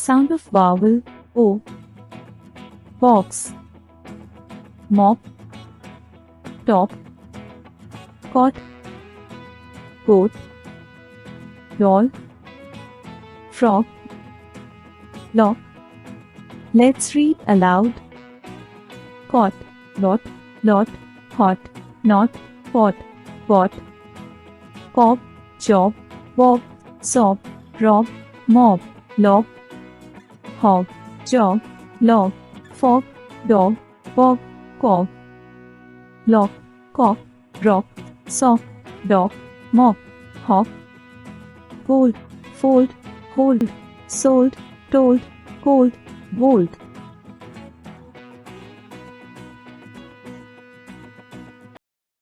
Sound of vowel O. Box, mop, top, cot, coat, doll, frog, lock. Let's read aloud. Cot, lot, hot, not, pot, cop, job, bob, sob, rob, mob, lob, hog, jog, log, fog, dog, bog, cob, lock, cock, rock, sock, dog, mop, hop, gold, fold, hold, sold, told, cold, bold.